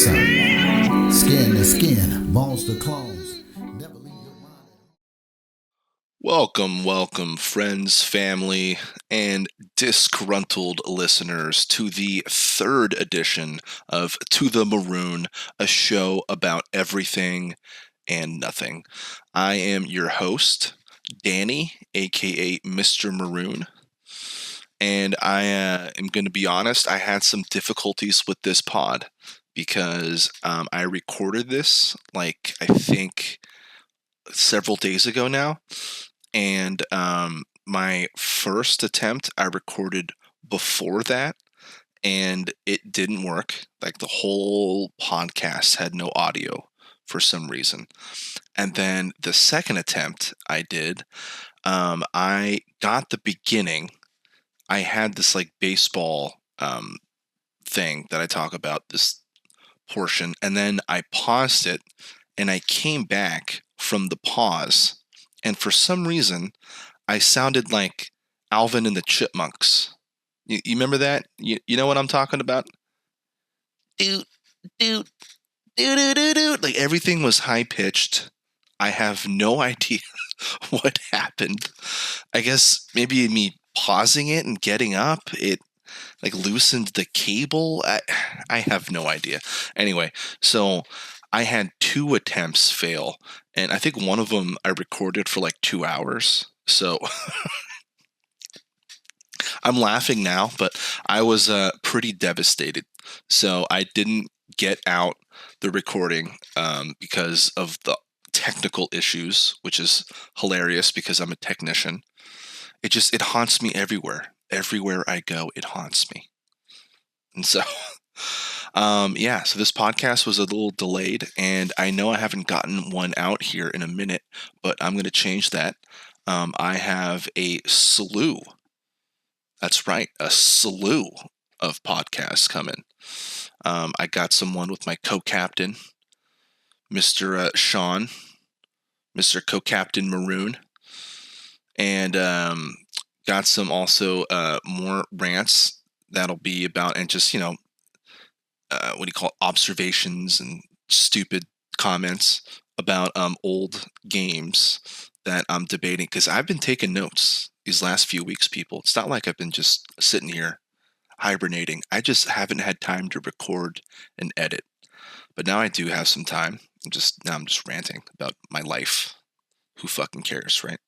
Son. Skin to skin, bones to clones. Never leave your mind. Welcome, friends, family, and disgruntled listeners to the third edition of To the Maroon, a show about everything and nothing. I am your host, Danny, aka Mr. Maroon, and I am going to be honest, I had some difficulties with this pod because I recorded this, I think, several days ago now. And my first attempt I recorded before that, and it didn't work. Like the whole podcast had no audio for some reason. And then the second attempt I did, I got the beginning. I had this baseball thing that I talk about, this portion, and then I paused it and I came back from the pause. And for some reason, I sounded like Alvin and the Chipmunks. You remember that? You know what I'm talking about? Doot, doot, doot, doot, doot, doot. Like everything was high pitched. I have no idea what happened. I guess maybe me pausing it and getting up, it loosened the cable. I have no idea. Anyway, so I had two attempts fail, and I think one of them I recorded for 2 hours. So I'm laughing now, but I was pretty devastated. So I didn't get out the recording because of the technical issues, which is hilarious because I'm a technician. It haunts me everywhere. Everywhere I go, it haunts me. And so so this podcast was a little delayed, and I know I haven't gotten one out here in a minute, but I'm going to change that. I have a slew. That's right, a slew of podcasts coming. I got someone with my co-captain, Mr. Sean, Mr. Co-captain Maroon, and got some also more rants that'll be about, and just, what do you call it, observations and stupid comments about old games that I'm debating, because I've been taking notes these last few weeks, people. It's not like I've been just sitting here hibernating. I just haven't had time to record and edit. But now I do have some time. Now I'm just ranting about my life. Who fucking cares, right?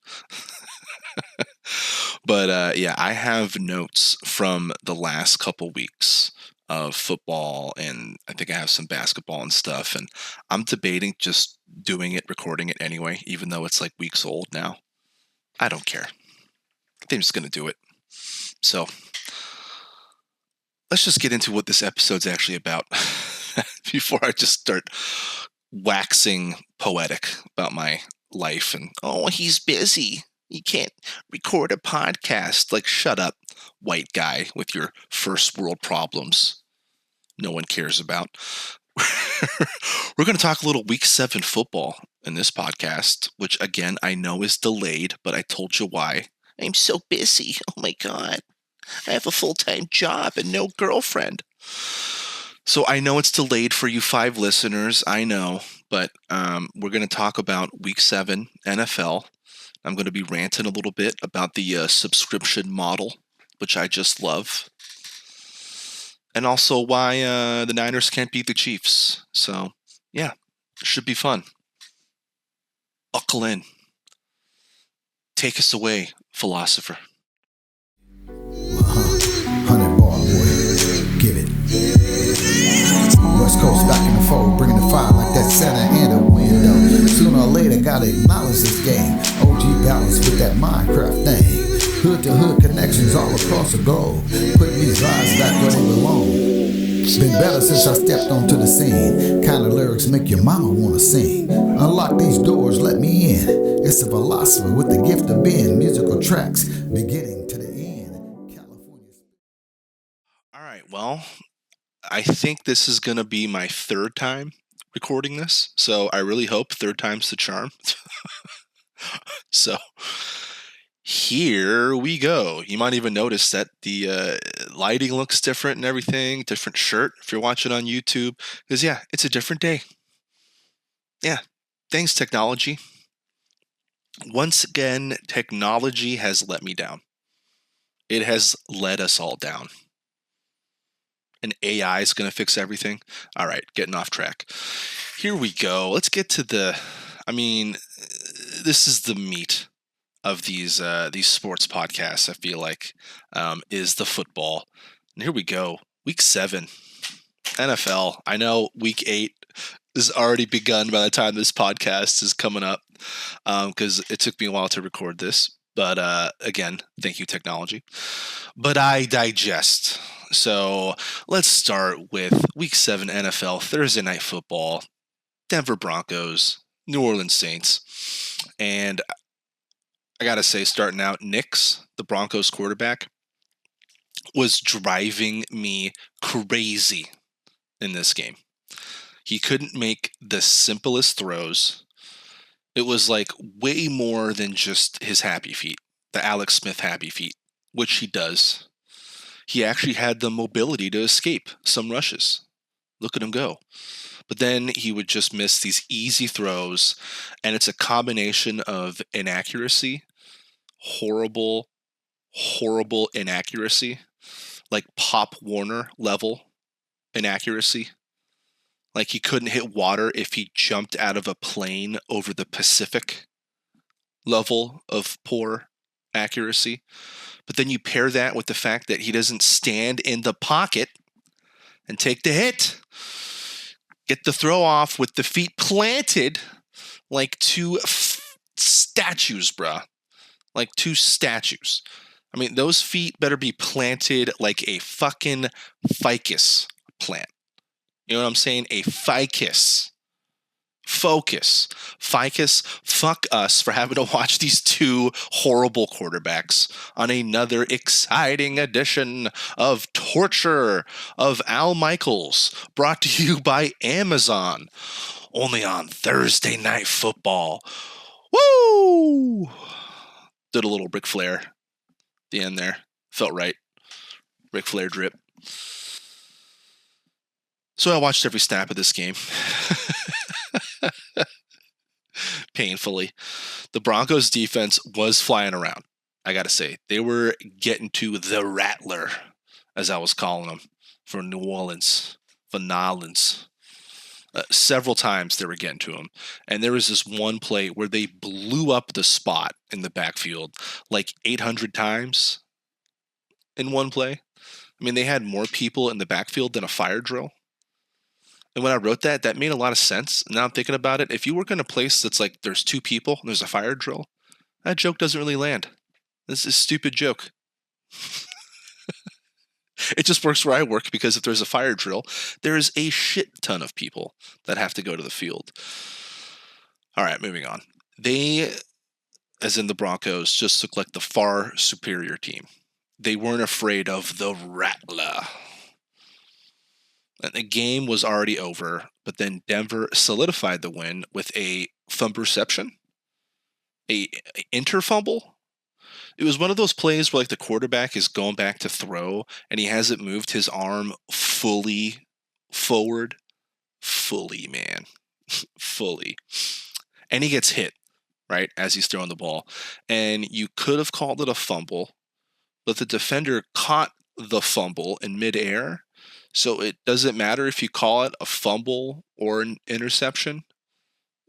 But I have notes from the last couple weeks of football, and I think I have some basketball and stuff, and I'm debating just recording it anyway, even though it's weeks old now. I don't care. I think I'm just going to do it. So let's just get into what this episode's actually about before I just start waxing poetic about my life and, oh, he's busy. You can't record a podcast. Shut up, white guy, with your first world problems no one cares about. We're going to talk a little week 7 football in this podcast, which, again, I know is delayed, but I told you why. I'm so busy. Oh, my God. I have a full-time job and no girlfriend. So I know it's delayed for you 5 listeners. I know, but we're going to talk about week 7 NFL. I'm going to be ranting a little bit about the subscription model, which I just love. And also why the Niners can't beat the Chiefs. So, yeah, it should be fun. Buckle in. Take us away, Philosopher. 100 ball, boy. Give it. West Coast back in the fold, bringing the fire like that Santa in a window. Sooner or later, gotta acknowledge this game. OG balance with that Minecraft thing. Hood to hood connections all across the globe. Putting these vibes back where they belong. Been better since I stepped onto the scene. Kind of lyrics make your mama wanna sing. Unlock these doors, let me in. It's a philosopher with the gift of being. Musical tracks beginning to the end. California. All right, well, I think this is going to be my third time recording this, so I really hope third time's the charm. So Here we go. You might even notice that the lighting looks different and everything, different shirt if you're watching on YouTube. Because, yeah, it's a different day. Yeah, thanks, technology. Once again, technology has let me down. It has let us all down. And AI is going to fix everything. All right, getting off track. Here we go. Let's get to this is the meat of these sports podcasts. I feel like is the football. And here we go. Week 7, NFL. I know week 8 is already begun by the time this podcast is coming up, because it took me a while to record this. But again, thank you, technology. But I digest. So let's start with week 7 NFL, Thursday night football, Denver Broncos, New Orleans Saints. And I got to say, starting out, Nix, the Broncos quarterback, was driving me crazy in this game. He couldn't make the simplest throws. It was like way more than just his happy feet, the Alex Smith happy feet, which he does. He actually had the mobility to escape some rushes. Look at him go. But then he would just miss these easy throws, and it's a combination of inaccuracy, horrible inaccuracy, like Pop Warner level inaccuracy. Like he couldn't hit water if he jumped out of a plane over the Pacific level of poor accuracy. But then you pair that with the fact that he doesn't stand in the pocket and take the hit, get the throw off with the feet planted like two statues, bruh. Like two statues. I mean, those feet better be planted like a fucking ficus plant. You know what I'm saying? A ficus. Focus. Ficus, fuck us for having to watch these two horrible quarterbacks on another exciting edition of Torture of Al Michaels, brought to you by Amazon, only on Thursday Night Football. Woo! Did a little Ric Flair at the end there. Felt right. Ric Flair drip. So I watched every snap of this game. Painfully. The Broncos defense was flying around. I got to say, they were getting to the Rattler, as I was calling them, for New Orleans, for Nolans. Several times they were getting to him. And there was this one play where they blew up the spot in the backfield like 800 times in one play. I mean, they had more people in the backfield than a fire drill. And when I wrote that, that made a lot of sense. Now I'm thinking about it. If you work in a place that's like there's 2 people and there's a fire drill, that joke doesn't really land. This is a stupid joke. It just works where I work because if there's a fire drill, there's a shit ton of people that have to go to the field. All right, moving on. They, as in the Broncos, just look like the far superior team. They weren't afraid of the Rattler. And the game was already over, but then Denver solidified the win with a fumble reception, a interfumble. It was one of those plays where like the quarterback is going back to throw and he hasn't moved his arm fully forward. Fully, man. Fully. And he gets hit, right, as he's throwing the ball. And you could have called it a fumble, but the defender caught the fumble in midair. So it doesn't matter if you call it a fumble or an interception.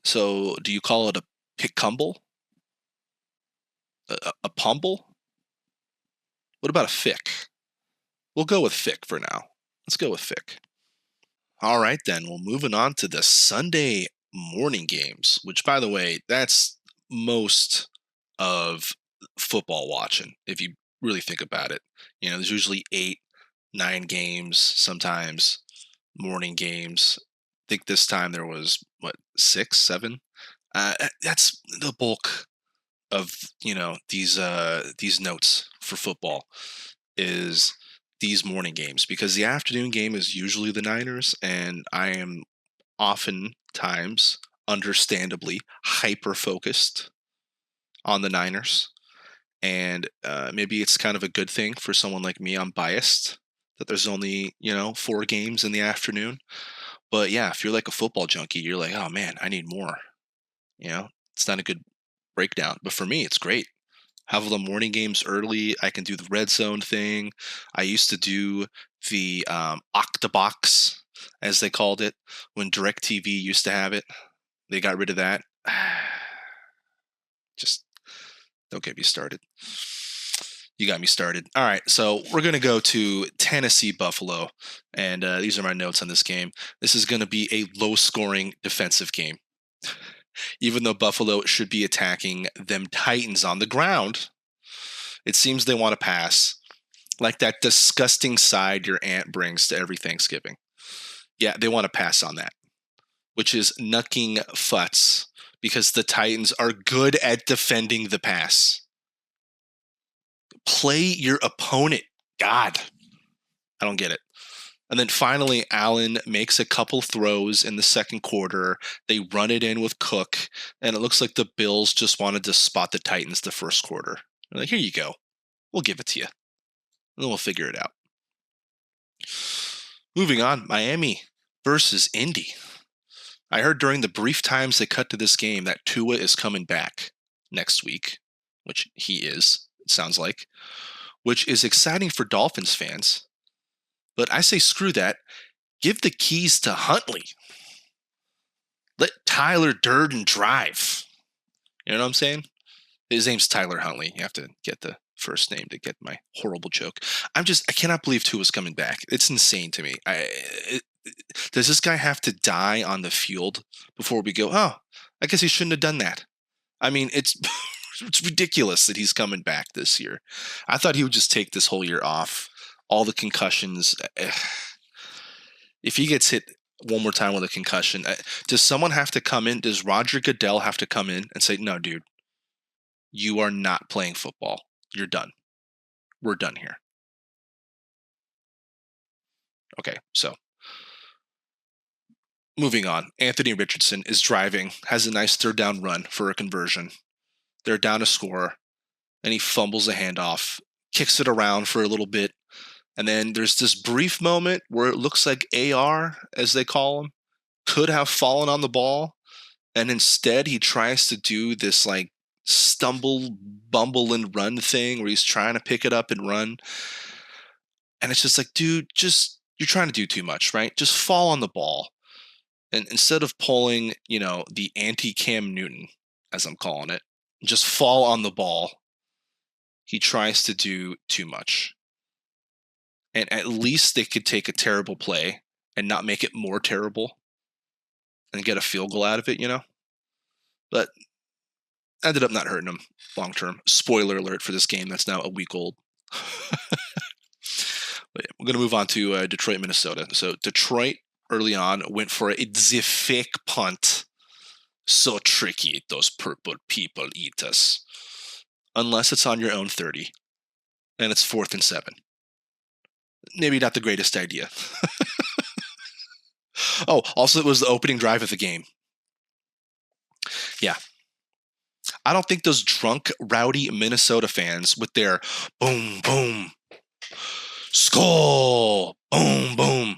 So do you call it a pick-cumble? A pumble? What about a fick? We'll go with fick for now. Let's go with fick. All right, then. Well, moving on to the Sunday morning games, which, by the way, that's most of football watching, if you really think about it. You know, there's usually 8, 9 games, sometimes morning games. I think this time there was, 6, 7? That's the bulk of, these notes for football is these morning games, because the afternoon game is usually the Niners, and I am oftentimes, understandably, hyper focused on the Niners. And maybe it's kind of a good thing for someone like me. I'm biased that there's only, 4 games in the afternoon. But yeah, if you're like a football junkie, you're like, oh man, I need more. It's not a good breakdown. But for me, it's great. Have the morning games early. I can do the red zone thing. I used to do the Octobox, as they called it, when DirecTV used to have it. They got rid of that. Just don't get me started. You got me started. All right, so we're going to go to Tennessee Buffalo, and these are my notes on this game. This is going to be a low-scoring defensive game. Even though Buffalo should be attacking them Titans on the ground, it seems they want to pass, like that disgusting side your aunt brings to every Thanksgiving. Yeah, they want to pass on that, which is knucking futs, because the Titans are good at defending the pass. Play your opponent. God, I don't get it. And then finally, Allen makes a couple throws in the second quarter. They run it in with Cook, and it looks like the Bills just wanted to spot the Titans the first quarter. They're like, here you go. We'll give it to you. And then we'll figure it out. Moving on, Miami versus Indy. I heard during the brief times they cut to this game that Tua is coming back next week, which he is, it sounds like, which is exciting for Dolphins fans. But I say screw that. Give the keys to Huntley. Let Tyler Durden drive. You know what I'm saying? His name's Tyler Huntley. You have to get the first name to get my horrible joke. I cannot believe Tua's coming back. It's insane to me. Does this guy have to die on the field before we go, oh, I guess he shouldn't have done that? I mean, it's ridiculous that he's coming back this year. I thought he would just take this whole year off. All the concussions. If he gets hit one more time with a concussion, does someone have to come in? Does Roger Goodell have to come in and say, no, dude, you are not playing football. You're done. We're done here. Okay, so moving on. Anthony Richardson is driving, has a nice third down run for a conversion. They're down a score, and he fumbles a handoff, kicks it around for a little bit, and then there's this brief moment where it looks like AR, as they call him, could have fallen on the ball, and instead he tries to do this like stumble, bumble, and run thing where he's trying to pick it up and run. And it's just like, dude, you're trying to do too much, right? Just fall on the ball. And instead of pulling, the anti-Cam Newton, as I'm calling it, just fall on the ball, he tries to do too much. And at least they could take a terrible play and not make it more terrible and get a field goal out of it, But ended up not hurting him long term. Spoiler alert for this game that's now a week old. But we're going to move on to Detroit, Minnesota. So Detroit early on went for the fake punt. So tricky, those purple people eat us. Unless it's on your own 30 and it's 4th and 7. Maybe not the greatest idea. Oh, also it was the opening drive of the game. Yeah. I don't think those drunk, rowdy Minnesota fans with their boom, boom, skull, boom, boom,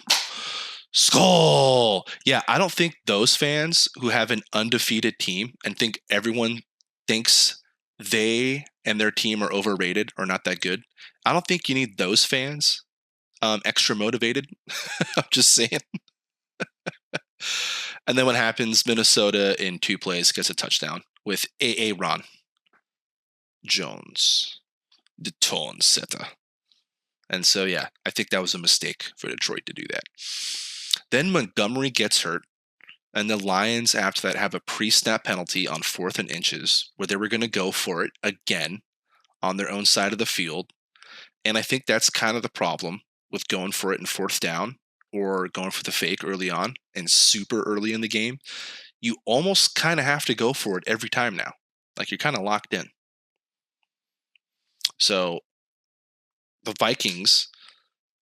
skull. Yeah, I don't think those fans who have an undefeated team and think everyone thinks they and their team are overrated or not that good. I don't think you need those fans extra motivated. I'm just saying. And then what happens? Minnesota in 2 plays gets a touchdown with Ron Jones, the tone setter. And so, yeah, I think that was a mistake for Detroit to do that. Then Montgomery gets hurt, and the Lions after that have a pre-snap penalty on 4th and inches where they were going to go for it again on their own side of the field. And I think that's kind of the problem with going for it in 4th down or going for the fake early on and super early in the game. You almost kind of have to go for it every time now. Like you're kind of locked in. So the Vikings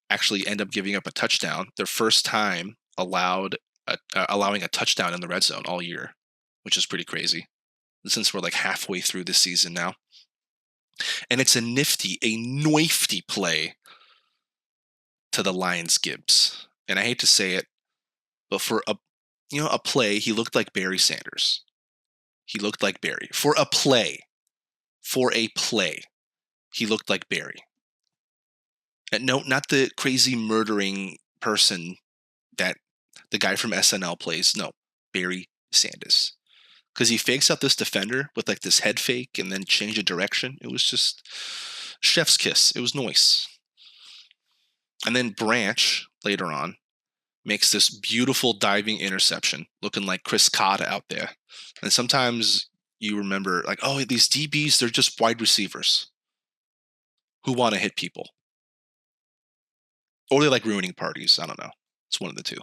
actually end up giving up a touchdown. Their first time allowing a touchdown in the red zone all year, which is pretty crazy. Since we're like halfway through this season now. And it's a nifty play to the Lions Gibbs. And I hate to say it, but for a play, he looked like Barry Sanders. He looked like Barry. For a play, he looked like Barry. And no, not the crazy murdering person that the guy from SNL plays. No, Barry Sanders. Because he fakes out this defender with like this head fake and then change of direction. It was just chef's kiss. It was nice. And then Branch later on makes this beautiful diving interception, looking like Chris Cotta out there. And sometimes you remember, like, oh, these DBs, they're just wide receivers who want to hit people. Or they like ruining parties. I don't know. It's one of the two.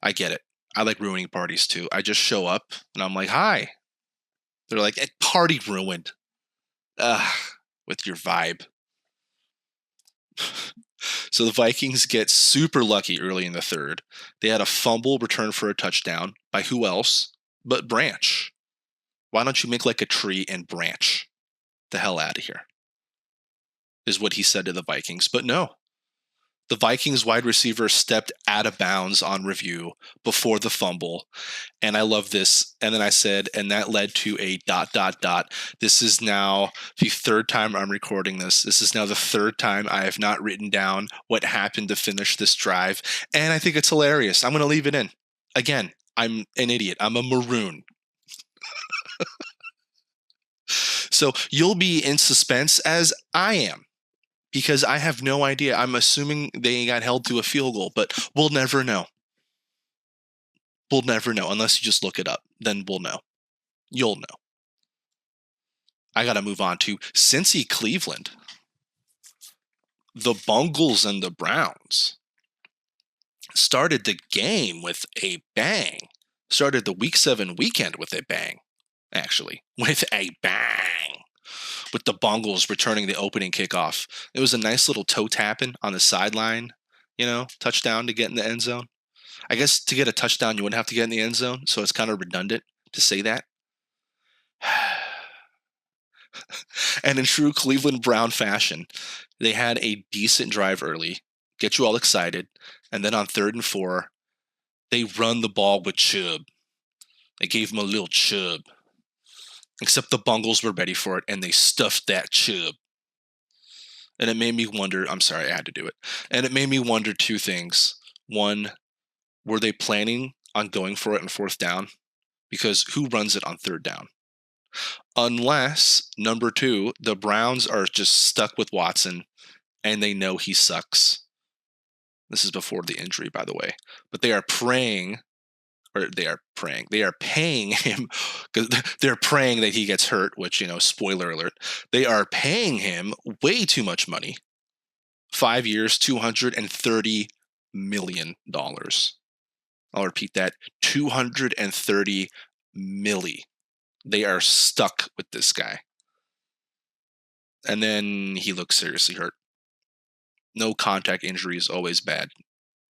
I get it. I like ruining parties too. I just show up and I'm like, hi. They're like, party ruined. With your vibe. So the Vikings get super lucky early in the third. They had a fumble return for a touchdown by who else but Branch. Why don't you make like a tree and branch the hell out of here? Is what he said to the Vikings. But no. The Vikings wide receiver stepped out of bounds on review before the fumble. And I love this. And then I said, and that led to a ... This is now the third time I'm recording this. This is now the third time I have not written down what happened to finish this drive. And I think it's hilarious. I'm going to leave it in. Again, I'm an idiot. I'm a maroon. So you'll be in suspense as I am. Because I have no idea. I'm assuming they got held to a field goal, but we'll never know. We'll never know unless you just look it up. Then we'll know. You'll know. I got to move on to Cincy Cleveland. The Bungles and the Browns started the game with a bang. Started the Week 7 weekend with a bang, actually. With a bang. With the Bungles returning the opening kickoff. It was a nice little toe tapping on the sideline, touchdown to get in the end zone. I guess to get a touchdown, you wouldn't have to get in the end zone, so it's kind of redundant to say that. And in true Cleveland Brown fashion, they had a decent drive early, get you all excited, and then on 3rd and 4, they run the ball with Chubb. They gave him a little Chubb. Except the Bungles were ready for it, and they stuffed that Chubb. And it made me wonder, I'm sorry, I had to do it. And it made me wonder two things. One, were they planning on going for it on 4th down? Because who runs it on 3rd down? Unless, number 2, the Browns are just stuck with Watson, and they know he sucks. This is before the injury, by the way. But they are paying him, because they're praying that he gets hurt, which, spoiler alert, they are paying him way too much money. 5 years, $230 million. I'll repeat that, $230 million. They are stuck with this guy. And then he looks seriously hurt. No contact injury is always bad.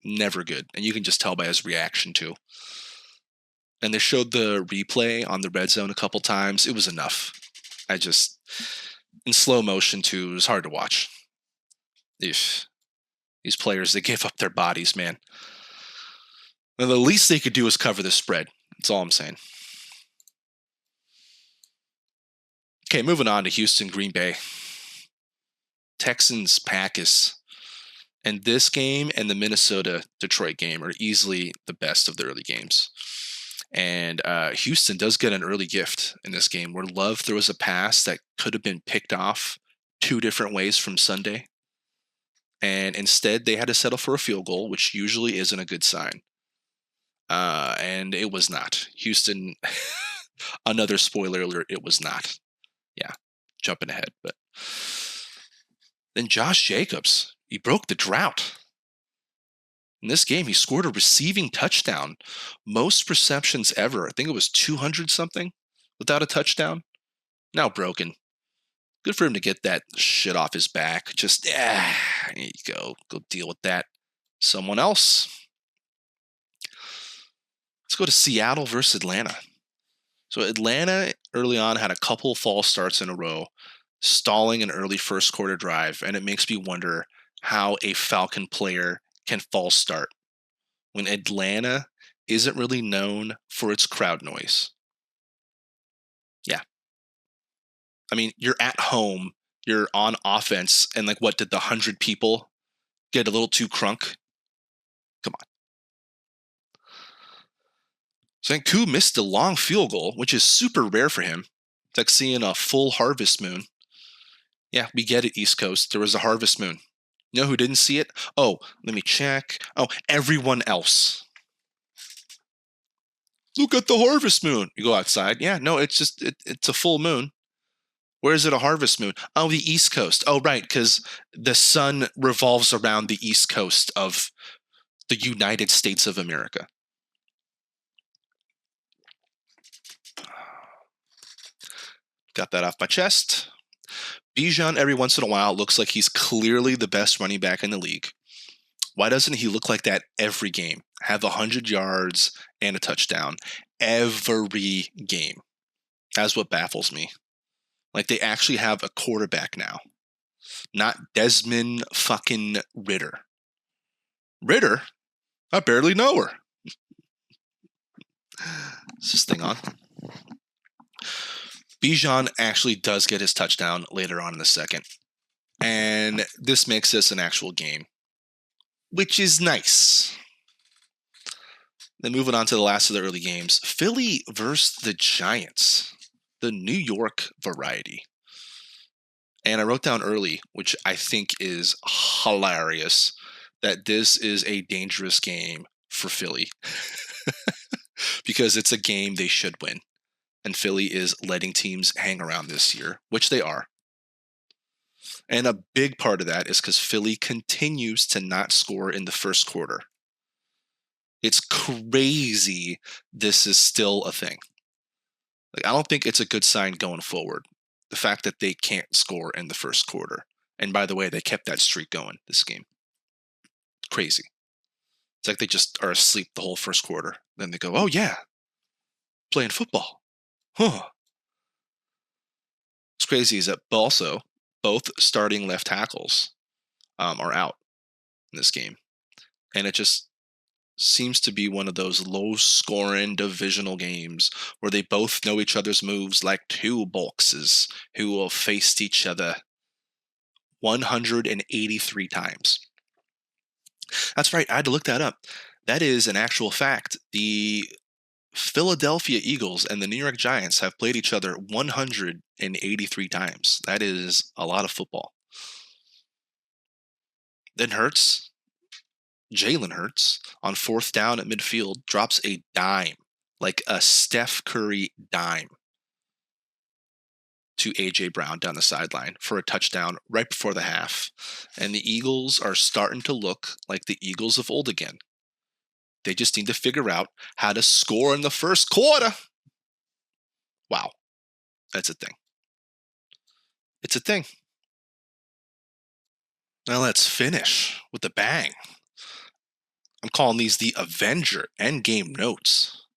Never good. And you can just tell by his reaction too. And they showed the replay on the red zone a couple times. It was enough. In slow motion too, it was hard to watch. These players, they give up their bodies, man. And the least they could do is cover the spread. That's all I'm saying. Okay, moving on to Houston, Green Bay. Texans, Packers. And this game and the Minnesota-Detroit game are easily the best of the early games. And Houston does get an early gift in this game where Love throws a pass that could have been picked off 2 different ways from Sunday. And instead, they had to settle for a field goal, which usually isn't a good sign. And it was not. Houston, another spoiler alert, it was not. Yeah, jumping ahead. But then Josh Jacobs, he broke the drought. In this game, he scored a receiving touchdown. Most receptions ever. I think it was 200-something without a touchdown. Now broken. Good for him to get that shit off his back. Just, there you go. Go deal with that. Someone else. Let's go to Seattle versus Atlanta. So Atlanta early on had a couple false starts in a row. stalling an early first quarter drive, and it makes me wonder how a Falcon player can false start when Atlanta isn't really known for its crowd noise. Yeah. I mean, you're at home, you're on offense, and like, what did the 100 people get a little too crunk? Come on. Zanku missed a long field goal, which is super rare for him. It's like seeing a full harvest moon. Yeah, we get it, East Coast. There was a harvest moon. You know who didn't see it? Oh, let me check. Oh, everyone else. Look at the harvest moon. You go outside. Yeah, no, it's just, it's a full moon. Where is it a harvest moon? Oh, the East Coast. Oh, right, because the sun revolves around the East Coast of the United States of America. Got that off my chest. Bijan, every once in a while, looks like he's clearly the best running back in the league. Why doesn't he look like that every game? Have 100 yards and a touchdown every game. That's what baffles me. Like, they actually have a quarterback now. Not Desmond fucking Ritter. Ritter? I barely know her. Is this thing on? Bijan actually does get his touchdown later on in the second. And this makes this an actual game, which is nice. Then moving on to the last of the early games. Philly versus the Giants. The New York variety. And I wrote down early, which I think is hilarious, that this is a dangerous game for Philly. Because it's a game they should win. And Philly is letting teams hang around this year, which they are. And a big part of that is because Philly continues to not score in the first quarter. It's crazy this is still a thing. Like, I don't think it's a good sign going forward. The fact that they can't score in the first quarter. And by the way, they kept that streak going this game. Crazy. It's like they just are asleep the whole first quarter. Then they go, oh yeah, playing football. Huh. What's crazy is that also both starting left tackles are out in this game. And it just seems to be one of those low-scoring divisional games where they both know each other's moves like two boxes who will face each other 183 times. That's right, I had to look that up. That is an actual fact. The Philadelphia Eagles and the New York Giants have played each other 183 times. That is a lot of football. Then Jalen Hurts, on fourth down at midfield, drops a dime, like a Steph Curry dime, to A.J. Brown down the sideline for a touchdown right before the half. And the Eagles are starting to look like the Eagles of old again. They just need to figure out how to score in the first quarter. Wow. That's a thing. It's a thing. Now let's finish with a bang. I'm calling these the Avenger Endgame notes.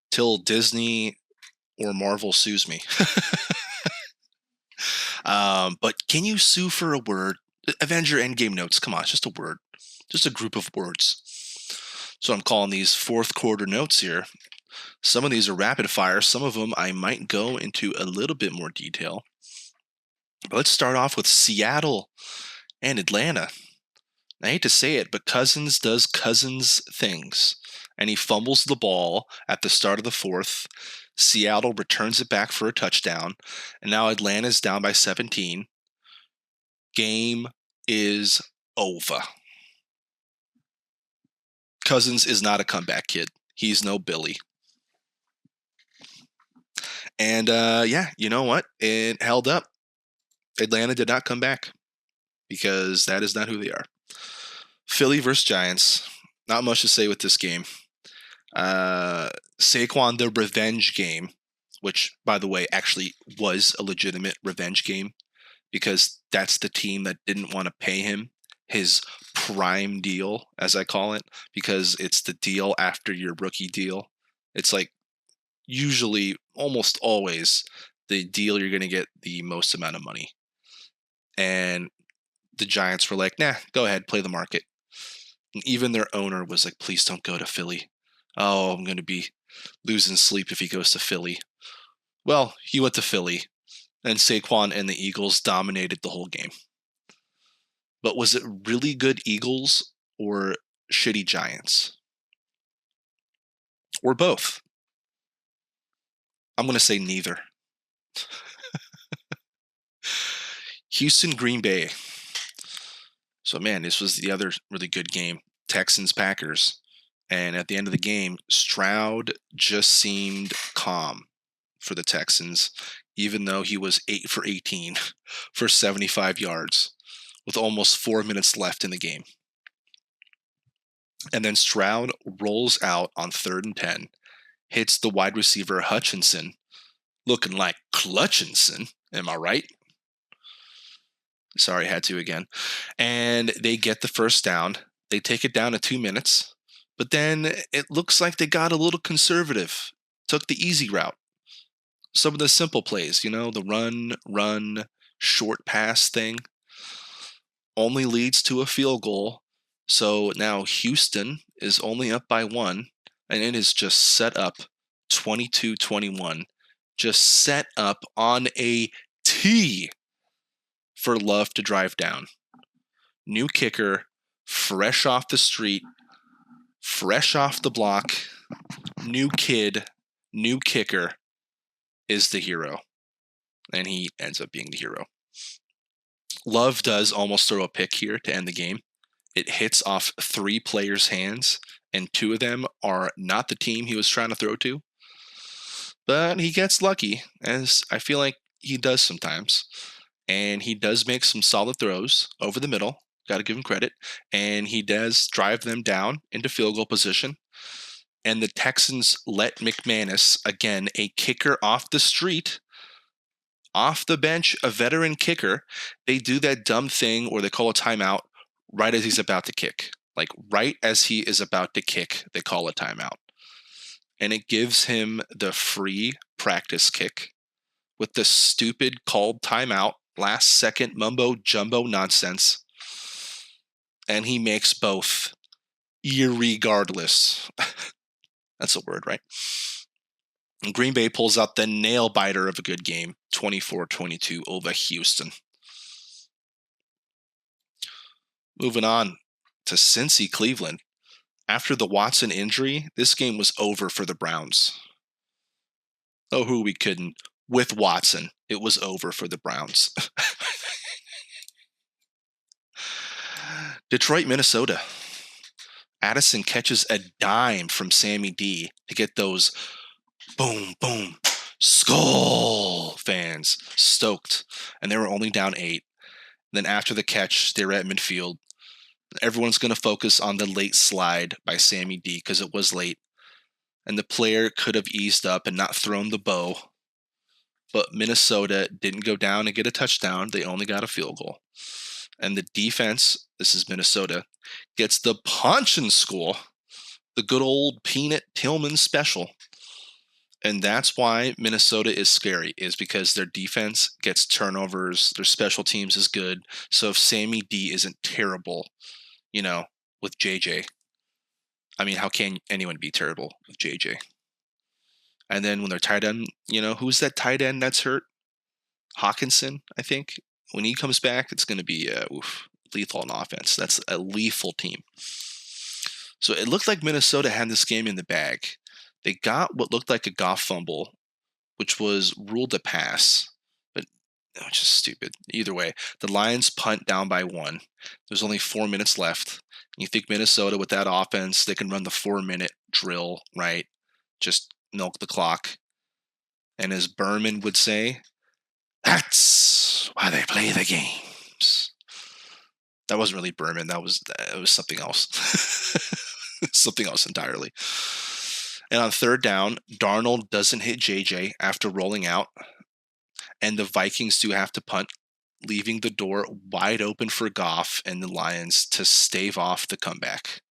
Till Disney or Marvel sues me. But can you sue for a word? Avenger Endgame notes. Come on, it's just a word. Just a group of words. So I'm calling these fourth quarter notes here. Some of these are rapid fire. Some of them I might go into a little bit more detail. But let's start off with Seattle and Atlanta. I hate to say it, but Cousins does Cousins things. And he fumbles the ball at the start of the fourth. Seattle returns it back for a touchdown. And now Atlanta's down by 17. Game is over. Cousins is not a comeback kid. He's no Billy. And yeah, you know what? It held up. Atlanta did not come back because that is not who they are. Philly versus Giants. Not much to say with this game. Saquon, the revenge game, which, by the way, actually was a legitimate revenge game because that's the team that didn't want to pay him his prime deal, as I call it, because it's the deal after your rookie deal. It's like usually, almost always, the deal you're going to get the most amount of money. And the Giants were like, nah, go ahead, play the market. And even their owner was like, please don't go to Philly. Oh, I'm going to be losing sleep if he goes to Philly. Well, he went to Philly, and Saquon and the Eagles dominated the whole game. But was it really good Eagles or shitty Giants? Or both? I'm going to say neither. Houston, Green Bay. So, man, this was the other really good game. Texans, Packers. And at the end of the game, Stroud just seemed calm for the Texans, even though he was 8 for 18 for 75 yards with almost 4 minutes left in the game. And then Stroud rolls out on 3rd and 10, hits the wide receiver Hutchinson, looking like Clutchinson. Am I right? Sorry, I had to again. And they get the first down. They take it down to 2 minutes. But then it looks like they got a little conservative, took the easy route. Some of the simple plays, the run, short pass thing, only leads to a field goal. So now Houston is only up by 1, and it is just set up 22-21. Just set up on a tee for Love to drive down. New kicker, fresh off the street, fresh off the block, new kid, new kicker is the hero. And he ends up being the hero. Love does almost throw a pick here to end the game. It hits off 3 players' hands, and 2 of them are not the team he was trying to throw to. But he gets lucky, as I feel like he does sometimes. And he does make some solid throws over the middle. Got to give him credit. And he does drive them down into field goal position. And the Texans let McManus, again, a kicker off the street, off the bench, a veteran kicker. They do that dumb thing where they call a timeout right as he's about to kick. Like right as he is about to kick, they call a timeout. And it gives him the free practice kick with the stupid called timeout, last second mumbo jumbo nonsense. And he makes both irregardless. That's a word, right? And Green Bay pulls out the nail biter of a good game, 24-22 over Houston. Moving on to Cincy, Cleveland. After the Watson injury, this game was over for the Browns. Oh, who are we kidding? With Watson, it was over for the Browns. Detroit, Minnesota. Addison catches a dime from Sammy D to get those boom, boom, skull fans stoked. And they were only down 8. Then after the catch, they were at midfield. Everyone's going to focus on the late slide by Sammy D because it was late. And the player could have eased up and not thrown the bow. But Minnesota didn't go down and get a touchdown. They only got a field goal. And the defense, this is Minnesota, gets the punch in school, the good old Peanut Tillman special. And that's why Minnesota is scary, is because their defense gets turnovers, their special teams is good. So if Sammy D isn't terrible, with JJ, I mean, how can anyone be terrible with JJ? And then when they're tight end, who's that tight end that's hurt? Hawkinson, I think. When he comes back, it's going to be lethal on offense. That's a lethal team. So it looked like Minnesota had this game in the bag. They got what looked like a Goff fumble, which was ruled a pass, but which is stupid. Either way, the Lions punt down by 1. There's only 4 minutes left. You think Minnesota, with that offense, they can run the 4-minute drill, right? Just milk the clock. And as Berman would say, that's why they play the games. That wasn't really Berman. It was something else. Something else entirely. And on 3rd down, Darnold doesn't hit JJ after rolling out. And the Vikings do have to punt, leaving the door wide open for Goff and the Lions to stave off the comeback.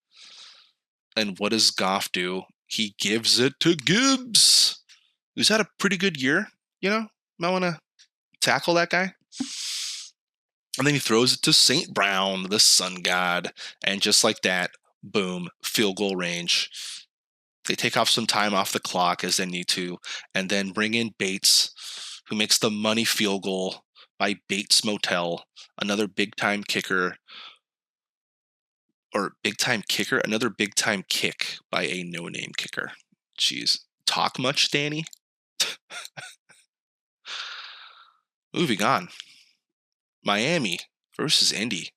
And what does Goff do? He gives it to Gibbs, who's had a pretty good year, Might want to tackle that guy. And then he throws it to St. Brown, the sun god. And just like that, boom, field goal range. They take off some time off the clock as they need to, and then bring in Bates, who makes the money field goal by Bates Motel, another big-time kicker, another big-time kick by a no-name kicker. Jeez. Talk much, Danny? Moving on. Miami versus Indy.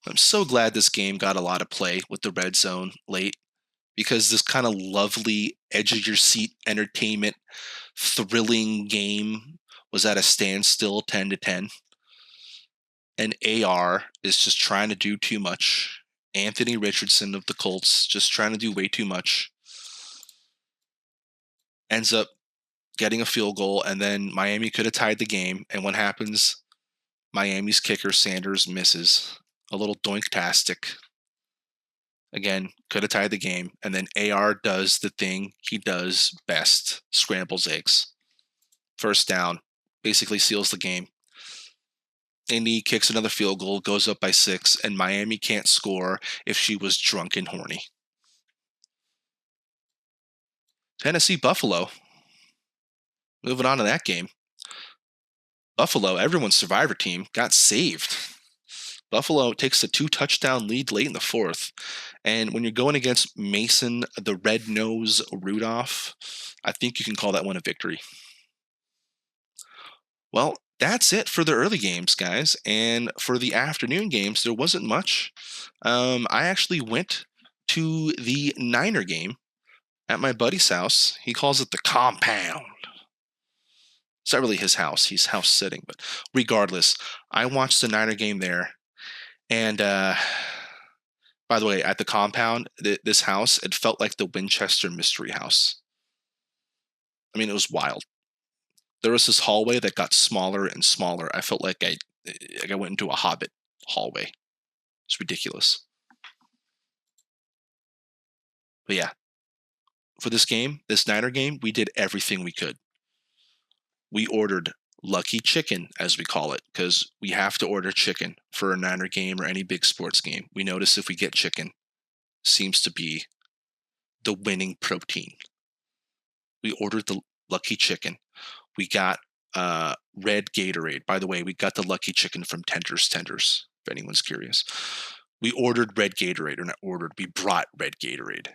I'm so glad this game got a lot of play with the red zone late, because this kind of lovely edge of your seat entertainment thrilling game was at a standstill 10-10. And AR is just trying to do too much. Anthony Richardson of the Colts just trying to do way too much. Ends up getting a field goal, and then Miami could have tied the game. And what happens? Miami's kicker Sanders misses. A little doink-tastic. Again, could have tied the game. And then AR does the thing he does best. Scrambles eggs. First down. Basically seals the game. Indy kicks another field goal, goes up by 6, and Miami can't score if she was drunk and horny. Tennessee Buffalo. Moving on to that game. Buffalo, everyone's survivor team, got saved. Buffalo takes a 2-touchdown lead late in the 4th. And when you're going against Mason, the Red Nose Rudolph, I think you can call that one a victory. Well, that's it for the early games, guys. And for the afternoon games, there wasn't much. I actually went to the Niner game at my buddy's house. He calls it the compound. It's not really his house. He's house sitting. But regardless, I watched the Niner game there. And by the way, at the compound, this house, it felt like the Winchester Mystery House. I mean, it was wild. There was this hallway that got smaller and smaller. I felt like I went into a Hobbit hallway. It's ridiculous. But yeah, for this game, this Niner game, we did everything we could. We ordered Lucky Chicken, as we call it, because we have to order chicken for a Niner game or any big sports game. We notice if we get chicken, seems to be the winning protein. We ordered the Lucky Chicken. We got red Gatorade. By the way, we got the Lucky Chicken from Tenders, if anyone's curious. We ordered red Gatorade, or not ordered, we brought red Gatorade.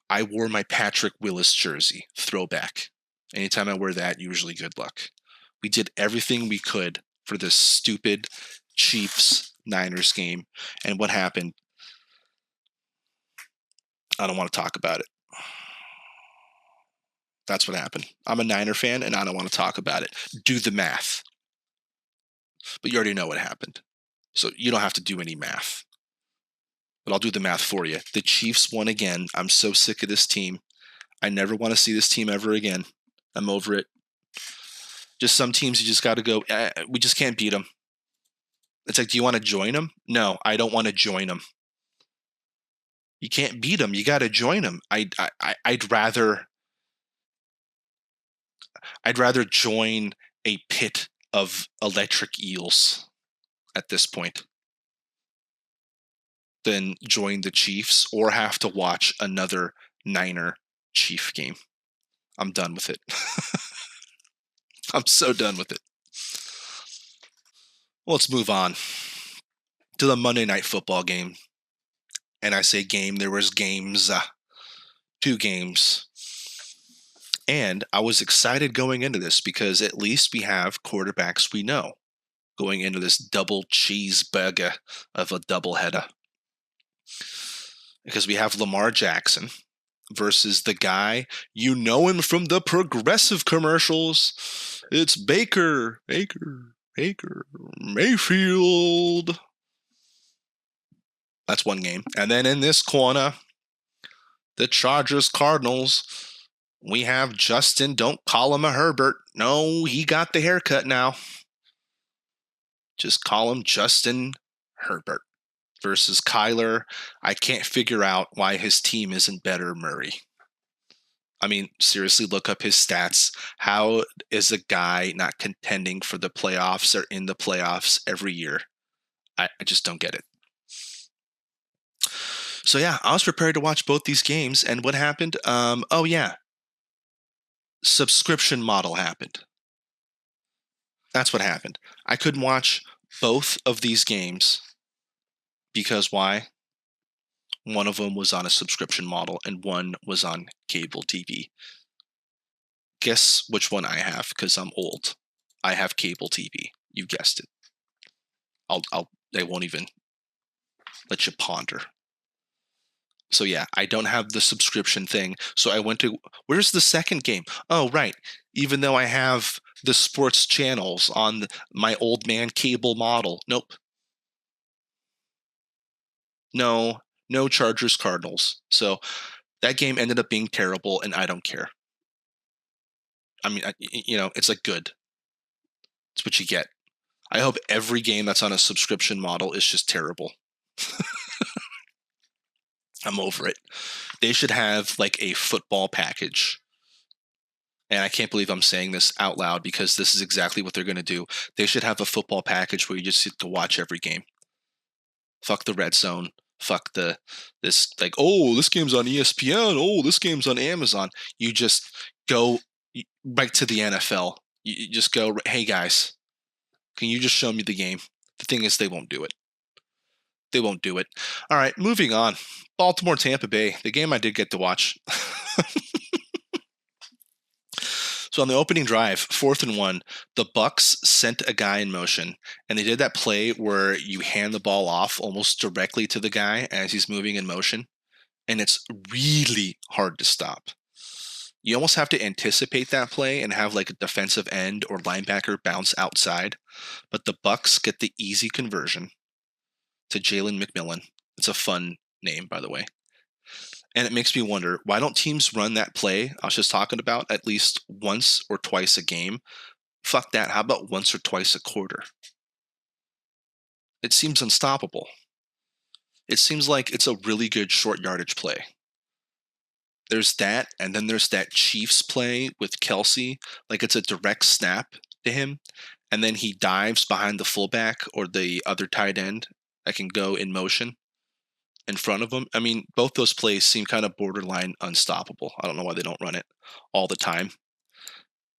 I wore my Patrick Willis jersey, throwback. Anytime I wear that, usually good luck. We did everything we could for this stupid Chiefs-Niners game. And what happened? I don't want to talk about it. That's what happened. I'm a Niner fan, and I don't want to talk about it. Do the math. But you already know what happened. So you don't have to do any math. But I'll do the math for you. The Chiefs won again. I'm so sick of this team. I never want to see this team ever again. I'm over it. Just some teams you just got to go, we just can't beat them. It's like, do you want to join them? No, I don't want to join them. You can't beat them. You got to join them. I'd rather join a pit of electric eels at this point than join the Chiefs or have to watch another Niner Chief game. I'm done with it. I'm so done with it. Let's move on to the Monday Night Football game. And I say game, there was games, 2 games. And I was excited going into this because at least we have quarterbacks we know going into this double cheeseburger of a doubleheader. Because we have Lamar Jackson versus the guy, you know him from the Progressive commercials. It's Baker Mayfield. That's one game. And then in this corner, the Chargers Cardinals, we have Justin, don't call him a Herbert. No, he got the haircut now. Just call him Justin Herbert versus Kyler. I can't figure out why his team isn't better Murray. I mean, seriously, look up his stats. How is a guy not contending for the playoffs or in the playoffs every year? I just don't get it. So yeah, I was prepared to watch both these games, and what happened? Oh yeah, subscription model happened. That's what happened. I couldn't watch both of these games because why? One of them was on a subscription model and one was on cable TV. Guess which one I have because I'm old. I have cable TV. You guessed it. I won't even let you ponder. So yeah, I don't have the subscription thing. So I went to, where's the second game? Oh, right. Even though I have the sports channels on my old man cable model. Nope. No Chargers Cardinals. So that game ended up being terrible and I don't care. I mean, it's like good. It's what you get. I hope every game that's on a subscription model is just terrible. I'm over it. They should have like a football package. And I can't believe I'm saying this out loud because this is exactly what they're going to do. They should have a football package where you just get to watch every game. Fuck the red zone. Fuck this like, oh, this game's on ESPN. Oh, this game's on Amazon. You just go right to the NFL. You just go, hey guys, can you just show me the game? The thing is, they won't do it. They won't do it. All right, moving on. Baltimore, Tampa Bay, the game I did get to watch. So on the opening drive, 4th and 1, the Bucks sent a guy in motion, and they did that play where you hand the ball off almost directly to the guy as he's moving in motion, and it's really hard to stop. You almost have to anticipate that play and have like a defensive end or linebacker bounce outside, but the Bucks get the easy conversion to Jalen McMillan. It's a fun name, by the way. And it makes me wonder, why don't teams run that play I was just talking about at least once or twice a game? Fuck that. How about once or twice a quarter? It seems unstoppable. It seems like it's a really good short yardage play. There's that, and then there's that Chiefs play with Kelsey. Like it's a direct snap to him, and then he dives behind the fullback or the other tight end that can go in motion in front of them. I mean, both those plays seem kind of borderline unstoppable. I don't know why they don't run it all the time.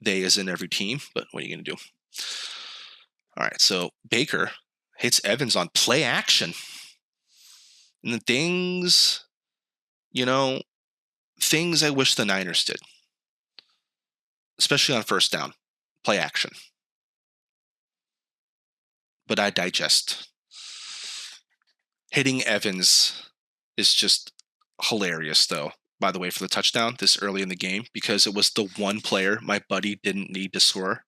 They is in every team, but what are you going to do? All right, so Baker hits Evans on play action. And the things I wish the Niners did, especially on first down, play action. But I digest. Hitting Evans is just hilarious, though, by the way, for the touchdown this early in the game, because it was the one player my buddy didn't need to score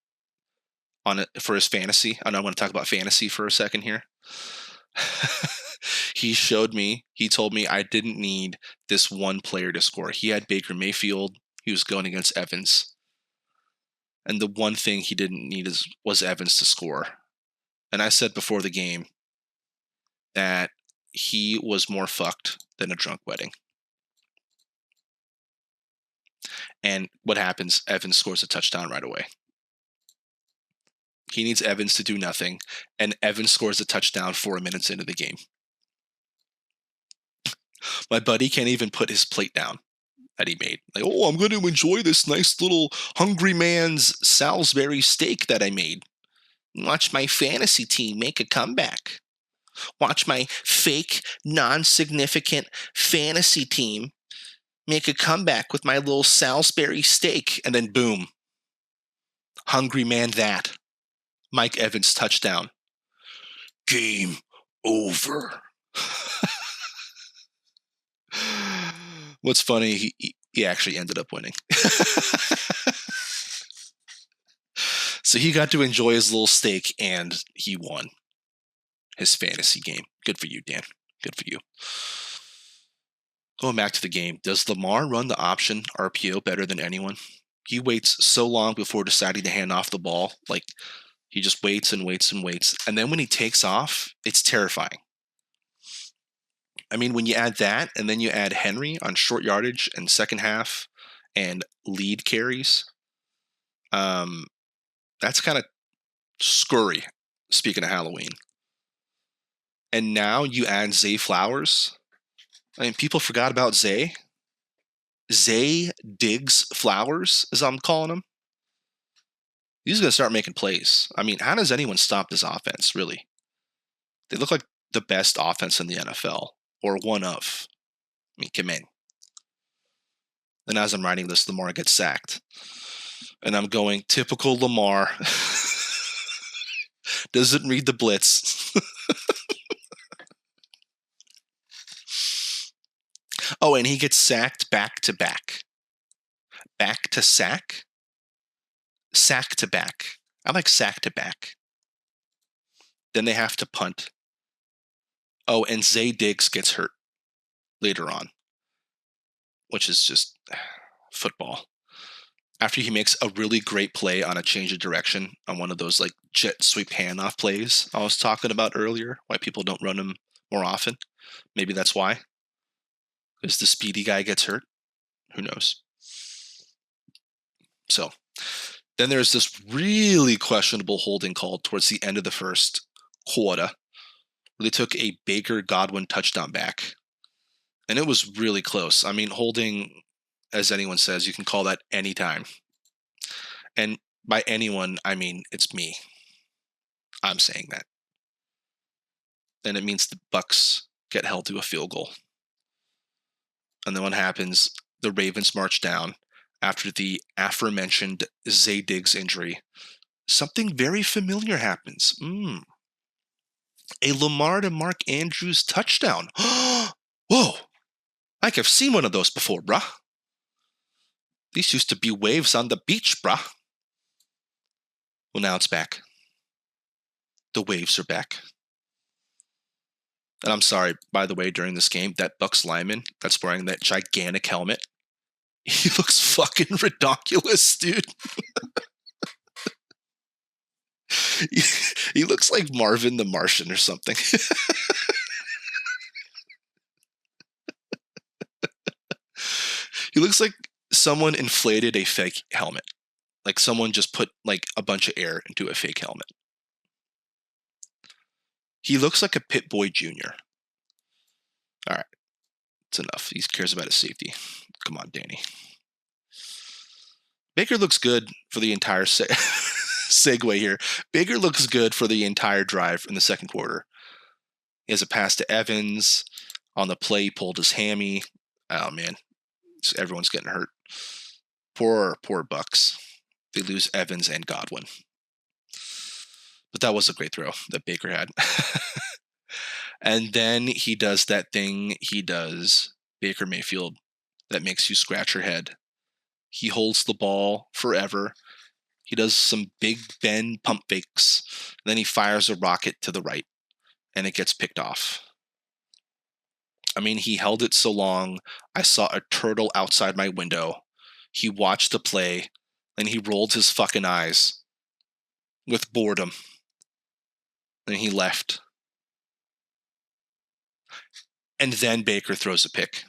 on it for his fantasy. I know I want to talk about fantasy for a second here. He told me I didn't need this one player to score. He had Baker Mayfield. He was going against Evans. And the one thing he didn't need was Evans to score. And I said before the game that he was more fucked than a drunk wedding. And what happens? Evans scores a touchdown right away. He needs Evans to do nothing, and Evans scores a touchdown 4 minutes into the game. My buddy can't even put his plate down that he made. Like, oh, I'm going to enjoy this nice little hungry man's Salisbury steak that I made. Watch my fantasy team make a comeback. Watch my fake, non-significant fantasy team make a comeback with my little Salisbury steak. And then boom. Hungry man that. Mike Evans touchdown. Game over. What's funny, he actually ended up winning. So he got to enjoy his little steak and he won his fantasy game. Good for you, Dan. Good for you. Going back to the game, does Lamar run the option RPO better than anyone? He waits so long before deciding to hand off the ball. Like, he just waits and waits and waits. And then when he takes off, it's terrifying. I mean, when you add that and then you add Henry on short yardage and second half and lead carries. That's kind of scurry, speaking of Halloween. And now you add Zay Flowers. I mean, people forgot about Zay. Zay Diggs Flowers, as I'm calling him. He's going to start making plays. I mean, how does anyone stop this offense, really? They look like the best offense in the NFL, or one of. I mean, come in. And as I'm writing this, Lamar gets sacked. And I'm going, typical Lamar. Doesn't read the blitz. Oh, and he gets sacked back to back. Back to sack? Sack to back. I like sack to back. Then they have to punt. Oh, and Zay Diggs gets hurt later on, which is just football. After he makes a really great play on a change of direction on one of those like jet sweep handoff plays I was talking about earlier, why people don't run them more often. Maybe that's why. Because the speedy guy gets hurt. Who knows? So then there's this really questionable holding call towards the end of the first quarter. They took a Baker Godwin touchdown back. And it was really close. I mean, holding, as anyone says, you can call that anytime. And by anyone, I mean, it's me. I'm saying that. And it means the Bucks get held to a field goal. And then what happens? The Ravens march down after the aforementioned Zay Diggs injury. Something very familiar happens. A Lamar to Mark Andrews touchdown. Whoa! Like I've seen one of those before, bruh. These used to be waves on the beach, bruh. Well, now it's back. The waves are back. And I'm sorry, by the way, during this game, that Bucks lineman that's wearing that gigantic helmet, he looks fucking ridiculous, dude. He looks like Marvin the Martian or something. He looks like someone inflated a fake helmet. Like someone just put like a bunch of air into a fake helmet. He looks like a Pit Boy Jr. All right. It's enough. He cares about his safety. Come on, Danny. Baker looks good for the entire segue here. Baker looks good for the entire drive in the second quarter. He has a pass to Evans. On the play, he pulled his hammy. Oh, man. Everyone's getting hurt. Poor Bucks. They lose Evans and Godwin. But that was a great throw that Baker had. And then he does that thing he does, Baker Mayfield, that makes you scratch your head. He holds the ball forever. He does some Big Ben pump fakes. Then he fires a rocket to the right, and it gets picked off. I mean, he held it so long, I saw a turtle outside my window. He watched the play, and he rolled his fucking eyes with boredom. And he left. And then Baker throws a pick.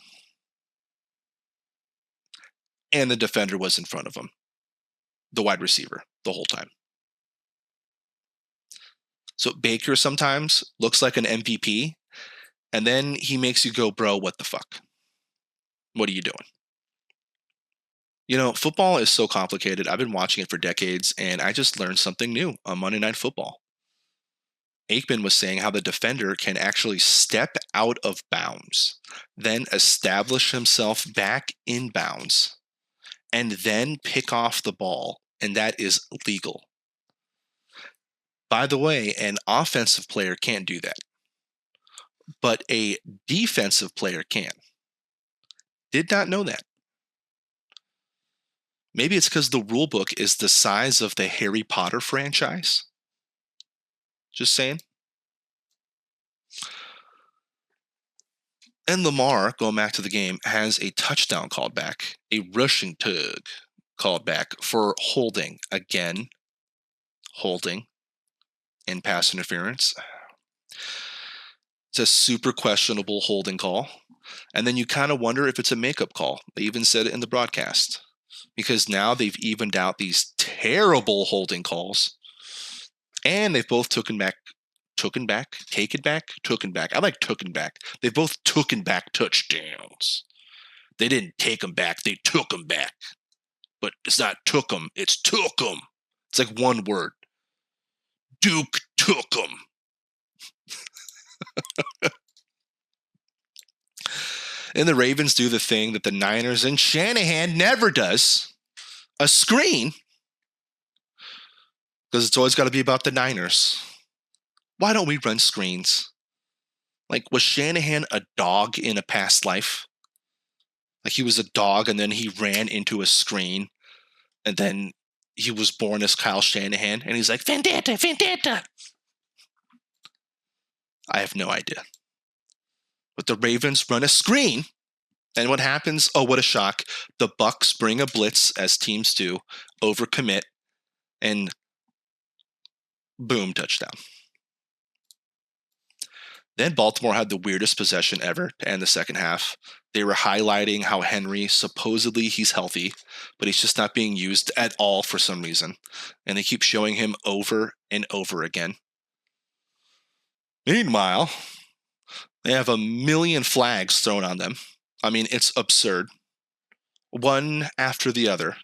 And the defender was in front of him. The wide receiver, the whole time. So Baker sometimes looks like an MVP, and then he makes you go, bro, what the fuck? What are you doing? You know, football is so complicated. I've been watching it for decades, and I just learned something new on Monday Night Football. Aikman was saying how the defender can actually step out of bounds, then establish himself back in bounds, and then pick off the ball, and that is legal. By the way, an offensive player can't do that, but a defensive player can. Did not know that. Maybe it's because the rule book is the size of the Harry Potter franchise. Just saying. And Lamar, going back to the game, has a touchdown called back, a rushing tug called back for holding. Again, holding and pass interference. It's a super questionable holding call. And then you kind of wonder if it's a makeup call. They even said it in the broadcast. because now they've evened out these terrible holding calls, and they've both taken back. I like taken back. They both taken back touchdowns. They didn't take them back. They took them back. But it's not took them. It's took them. It's like one word. Duke took them. And the Ravens do the thing that the Niners and Shanahan never does. A screen. Because it's always got to be about the Niners. Why don't we run screens? Like, was Shanahan a dog in a past life? Like, he was a dog and then he ran into a screen and then he was born as Kyle Shanahan and he's like, Vendetta, Vendetta. I have no idea. But the Ravens run a screen, and what happens? Oh, what a shock. The Bucks bring a blitz, as teams do, overcommit, and boom, touchdown. Then Baltimore had the weirdest possession ever to end the second half. They were highlighting how Henry, supposedly he's healthy, but he's just not being used at all for some reason. And they keep showing him over and over again. Meanwhile, they have a million flags thrown on them. I mean, it's absurd. One after the other.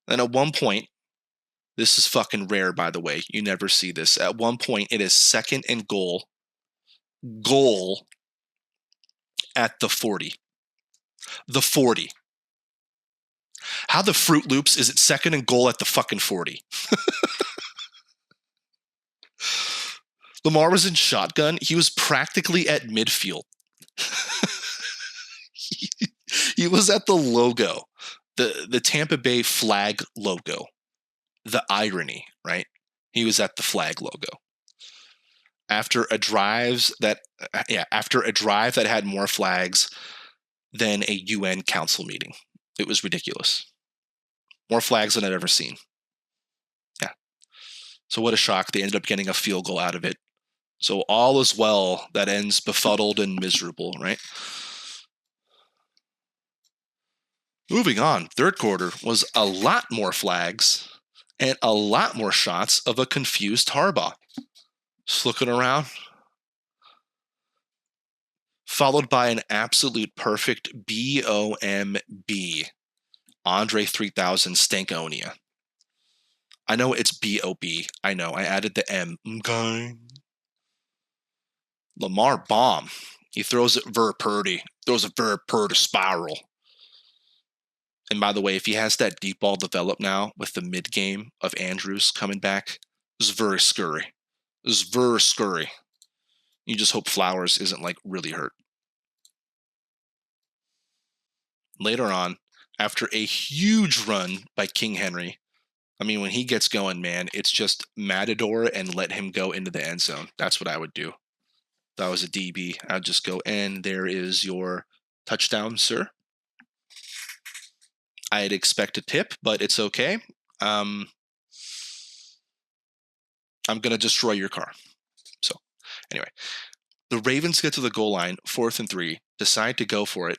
And at one point, this is fucking rare, by the way. You never see this. At one point, it is second and goal. Goal at the 40. The 40. How the Fruit Loops is it second and goal at the fucking 40? Lamar was in shotgun. He was practically at midfield. He was at the logo, the Tampa Bay flag logo. The irony, right? He was at the flag logo. After a drive that had more flags than a UN council meeting. It was ridiculous. More flags than I'd ever seen. Yeah. So what a shock. They ended up getting a field goal out of it. So all is well that ends befuddled and miserable, right? Moving on, third quarter was a lot more flags and a lot more shots of a confused Harbaugh. Just looking around. Followed by an absolute perfect B-O-M-B. Andre 3000 Stankonia. I know it's B-O-B. I know, I added the M. Okay. Lamar bomb. He throws it Ver Purdy. Throws a Ver Purdy spiral. And by the way, if he has that deep ball developed now with the mid game of Andrews coming back, it's very scurry. It's very scurry. You just hope Flowers isn't like really hurt. Later on, after a huge run by King Henry, I mean, when he gets going, man, it's just Matador and let him go into the end zone. That's what I would do. If I was a DB, I'd just go, and there is your touchdown, sir. I'd expect a tip, but it's okay. I'm going to destroy your car. So, anyway, the Ravens get to the goal line, 4th and 3, decide to go for it,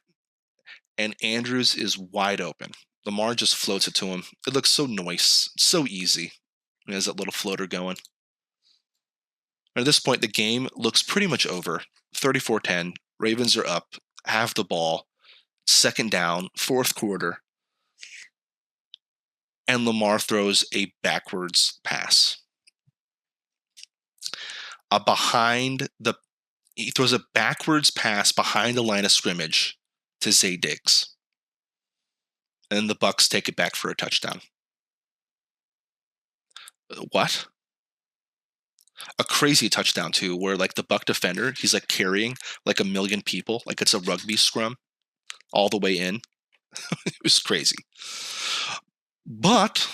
and Andrews is wide open. Lamar just floats it to him. It looks so nice, so easy. He has that little floater going. And at this point, the game looks pretty much over. 34-10. Ravens are up, have the ball, second down, 4th quarter. And Lamar throws a backwards pass. He throws a backwards pass behind the line of scrimmage to Zay Diggs. And the Bucks take it back for a touchdown. What? A crazy touchdown too, where like the Buck defender, he's like carrying like a million people, like it's a rugby scrum all the way in. It was crazy. But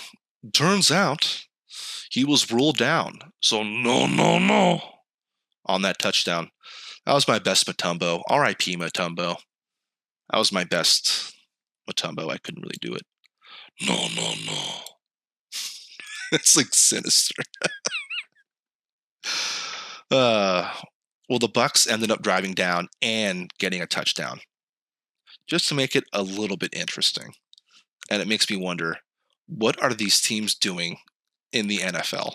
turns out he was ruled down. So no on that touchdown. That was my best Mutombo. R.I.P. Mutombo. That was my best Mutombo. I couldn't really do it. No. It's like sinister. Well, the Bucks ended up driving down and getting a touchdown. Just to make it a little bit interesting. And it makes me wonder, what are these teams doing in the NFL?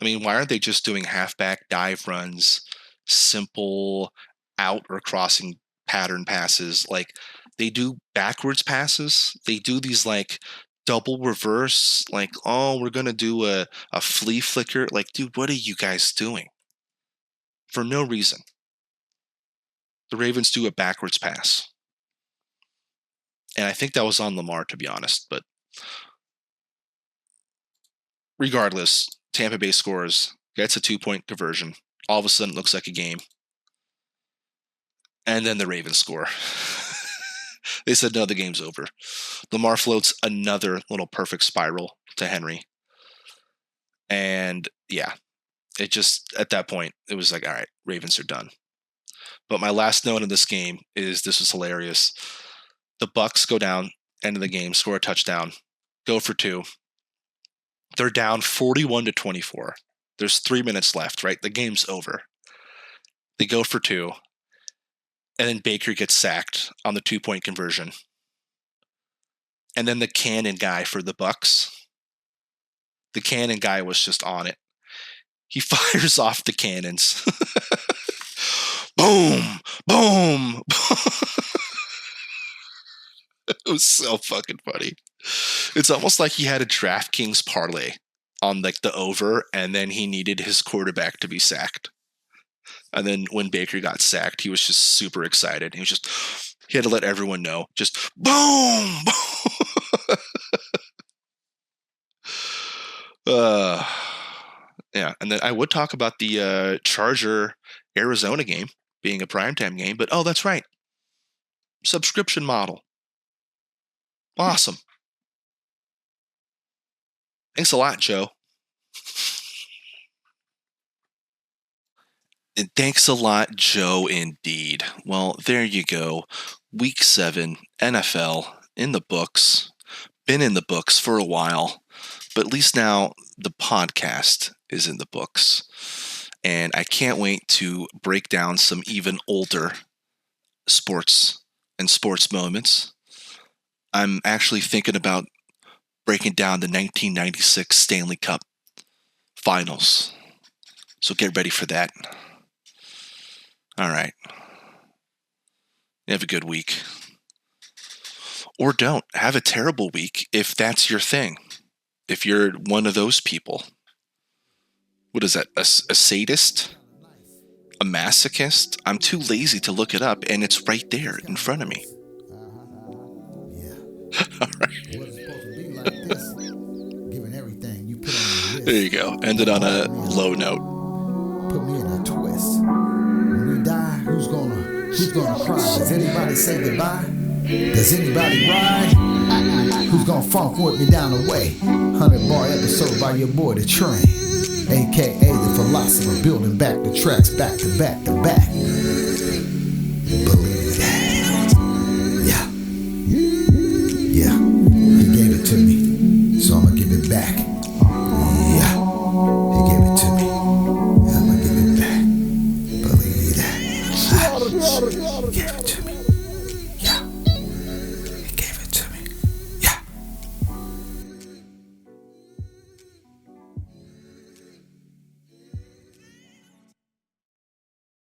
I mean, why aren't they just doing halfback dive runs, simple out or crossing pattern passes? Like, they do backwards passes. They do these like double reverse, like, oh, we're going to do a flea flicker. Like, dude, what are you guys doing? For no reason. The Ravens do a backwards pass. And I think that was on Lamar, to be honest. But regardless, Tampa Bay scores, gets a 2-point conversion. All of a sudden, it looks like a game. And then the Ravens score. They said, no, the game's over. Lamar floats another little perfect spiral to Henry. And yeah, it just, at that point, it was like, all right, Ravens are done. But my last note in this game is, this was hilarious. The Bucs go down, end of the game, score a touchdown, go for 2. They're down 41-24. There's 3 minutes left, right? The game's over. They go for 2. And then Baker gets sacked on the 2-point conversion. And then the cannon guy for the Bucs, the cannon guy was just on it. He fires off the cannons. Boom! Boom! It was so fucking funny. It's almost like he had a DraftKings parlay on like the over, and then he needed his quarterback to be sacked. And then when Baker got sacked, he was just super excited. He had to let everyone know. Just boom! Yeah. And then I would talk about the Charger-Arizona game being a primetime game, but that's right. Subscription model. Awesome. Thanks a lot, Joe. And thanks a lot, Joe, indeed. Well, there you go. Week 7, NFL, in the books. Been in the books for a while, but at least now the podcast is in the books. And I can't wait to break down some even older sports and sports moments. I'm actually thinking about breaking down the 1996 Stanley Cup Finals. So get ready for that. All right. Have a good week. Or don't. Have a terrible week if that's your thing. If you're one of those people. What is that? A sadist? A masochist? I'm too lazy to look it up, and it's right there in front of me. All right. There you go. Ended on a low note. Put me in a twist. When we die, who's gonna cry? Does anybody say goodbye? Does anybody ride? Who's gonna funk with me down the way? 100-bar episode by your boy The Train, aka the Philosopher, building back the tracks back to back to back. Believe that. Yeah, he gave it to me, so I'ma give it back. Yeah, he gave it to me, I'ma give it back. Believe that. He gave it to me.